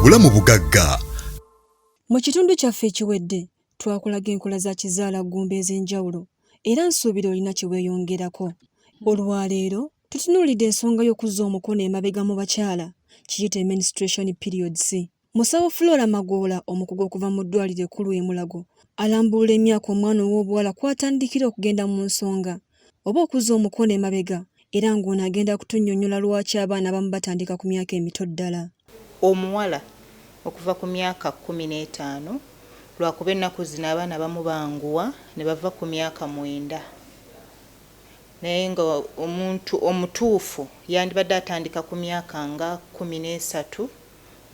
Obulamu bugagga. Mu kitundu kyaffe ekiwedde twakulaga enkola za kizaalaggumba ez'enjawulo era nsuubira olina kye weeyongerako. Olwaleero tutunuulidde ensonga y'okuzza omukono emabega mu bakyala kiyite menstruation periods. Musawo Flora Magoola omukugu okuva mu ddwaliro ekkulu e Mulago alambulula emyaka omwana ow'obuwala kw'atandikira okugenda mu nsonga oba okuzza omukono emabega era ng'ono agenda kutunnyonnyola lwaki abaana abamu batandika ku myaka emito ddala. Omuwala okuva ku myaka 15 lwakuba ennaku zino abaana abamu banguwa ne bava ku myaka 9 naye nga omuntu omutuufu yandibadde atandika ku myaka nga 13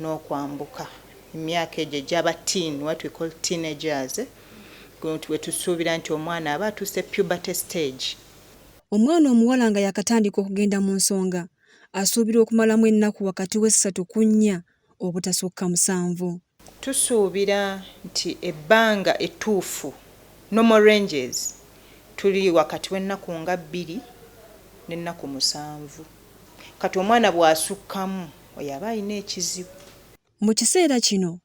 n'okwambuka emyaka egyo gy'aba teen, what we call teenagers, we tusuubira nti omwana aba atuuse puberty stage. Omwana omuwala nga yakatandika okugenda mu nsonga asuubira okumalamu ennaku wakati w'essatu ku 4 obutasukka 7. Tusuubira nti ebbanga ettuufu normal ranges tuli wakati w'ennaku nga 2 n'ennaku 7. Kati omwana bw'asukkamu oyo aba alina ekizibu. Mu kiseera kino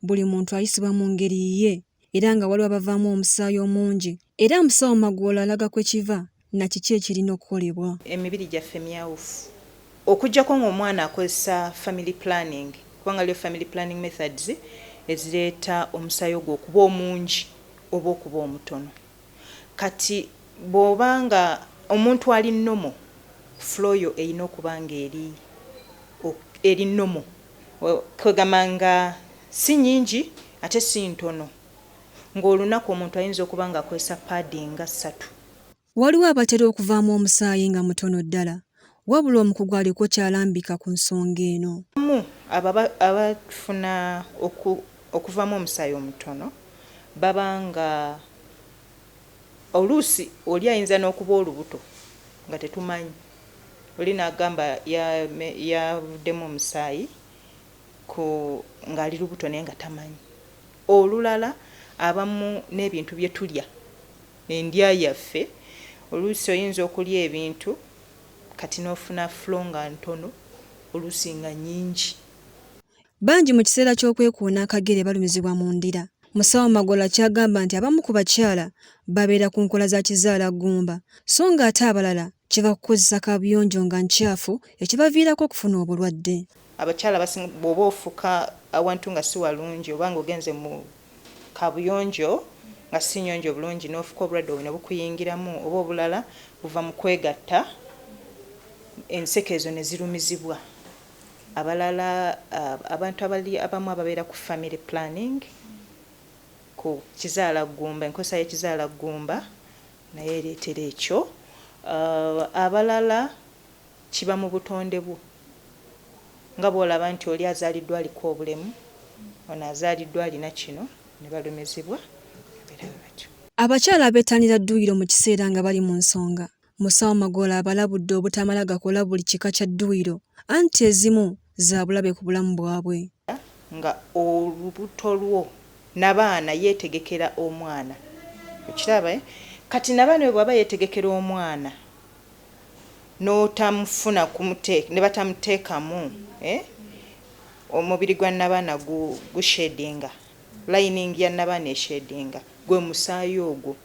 buli muntu ayisibwa mu ngeri ye era nga waliwo abavaamu omusaayi omungi era musawo Magoola alaga kwe kiva na kiki ekirina okukolebwa. Emibiri gyaffe myawufu okuggyako ng'omwana akozesa family planning kubanga liyo family planning methods ezireeta omusaayi ogwo okuba omungi oba okuba omutono. Kati bw'obanga omuntu ali nnomo flow yo erina okuba nga eri nnomo kwegamba nga si nnyingi ate si ntono ng'olunaku omuntu ayinza okuba nga akozesa padding nga 3. Waliwo abatera okuvaamu omusaayi nga mutono ddala wabula omukugu aliko kyalambika ku nsonga eno. Abafuna okuvaamu omusaayi omutono baba nga oluusi oli ayinza n'okuba olubuto nga tetumanyi. Oli n'agamba yavuddemu omusaayi ng'ali lubuto naye nga tamanyi. Olulala abamu n'ebintu bye tulya endya yaffe oluusi oyinza okulya ebintu kati n'ofuna flow nga ntono oluusi nga nnyingi. Bangi mu kiseera ky'okwekuuna akagere balumizibwa mu ndira. Musawo Magoola kyagamba nti abamu ku bakyala babeera ku nkola za kizaalaggumba so nga ate abalala kiva kukozesa kabuyonjo nga nkyafu ekibaviirako okufuna obulwadde. Abakyala basinga bw'oba ofuka awantu nga si walungi oba ng'ogenze mu kabuyonjo nga si nnyonjo bulungi n'ofuka obulwadde obwo ne bukuyingiramu oba obulala buva mu kwegatta enseke ezo ne zirumizibwa. Abalala abantu abamu ababeera ku family planning ku kizaalaggumba enkozesa y'ekizaalaggumba naye ereetera ekyo. Abalala kiba mu butonde bwo nga bw'olaba nti oli azaaliddwa aliko obulemu ono azaaliddwa alina kino ne balumizibwa. Abakyala abeettanira dduyiro mu kiseera nga bali mu nsonga Musawo Magoola abalabudde obutamala gakola buli kika kya dduyiro anti ezimu za bulabe ku bulamu bwabwe. Nga olubuto lwo n'abaana yeetegekera omwana okiraba kati n'abaana bwe baba yeetegekera omwana n'otamufuna ne batamuteekamu omubiri gwa n'abaana gushedinga lining ya n'abaana eshedinga gwe musaayi ogwo.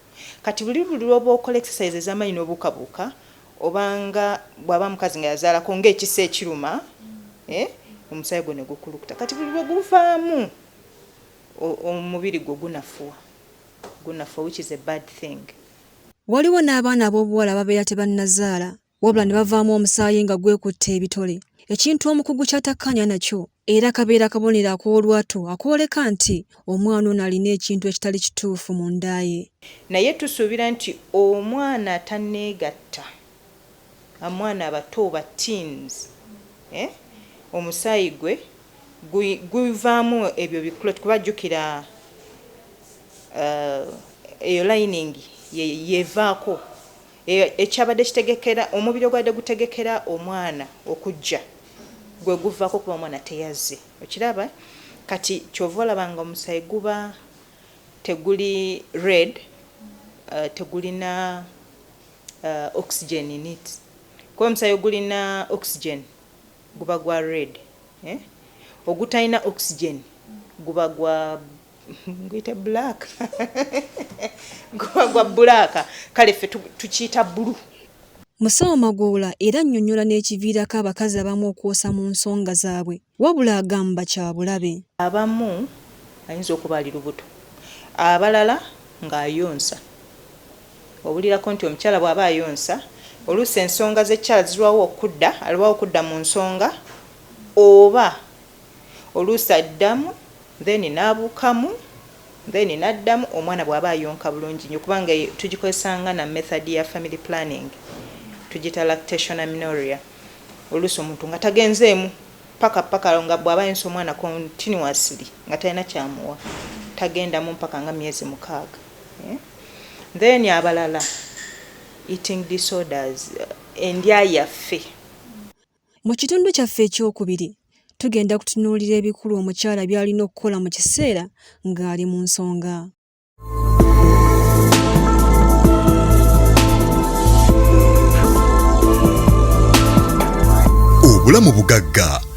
Kati buli lwoba okola exercise ez'amaanyi n'obukabuka obanga bw'aba mukazi nga yazaalako ng'ekisa ekiruma omusaayi gwo ne gukulukuta kati buli lwe guvaamu omubiri gwo gunafuwa which is a bad thing. Waliwo n'abaana ab'obuwala babeera tebannazaala wabula ne bavaamu omusaayi nga gwekutte ebitole ekintu omukugu ky'atakkanya nakyo era kabeera kabonero ak'olwato akwoleka nti omwana ono alina ekintu ekitali kituufu mu nda ye. Naye tusuubira nti omwana tanneegatta omwana abato oba teens omusaayi gwe guvaamu ebyo bikulu kubajjukira eyo lining yevaako ekyabadde kitegekera omubiri ogwadde gutegekera omwana okujja gwe guvaako kuba omwana teyazze okiraba. Kati kyova olabanga omusaayi guba teguli red tegulina oxygen in it kuba omusaayi ogulina oxygen guba gwa red ogutalina oxygen guba gwa nguyite black guba gwa black kale ffe tukiyita bulu. Musawo Magoola era annyonnyola n'ekiviirako abakazi abamu okwosa mu nsonga zaabwe wabula agamba kya bulabe. Abamu ayinza okuba ali lubuto, abalala ng'ayonsa. Obulirako nti omukyala bw'aba ayonsa oluusi ensonga z'ekyala zirwawo okudda mu nsonga, oba oluusi addamu then n'abuukamu then n'addamu omwana bw'aba ayonka bulungi nnyo kubanga tugikozesanga na method ya family planning tugita lactation amenorrhea. Oluusi omuntu nga tagenzeemu paka nga bw'aba ayonsa omwana continuously nga talina kyamuwa tagendamu mpaka nga myezi 6. Then abalala eating disorders, endya yaffe. Mu kitundu kyaffe ekyokubiri tugenda kutunuulira ebikulu omukyala by'alina okukola mu kiseera ng'ali mu nsonga. Obulamu bugagga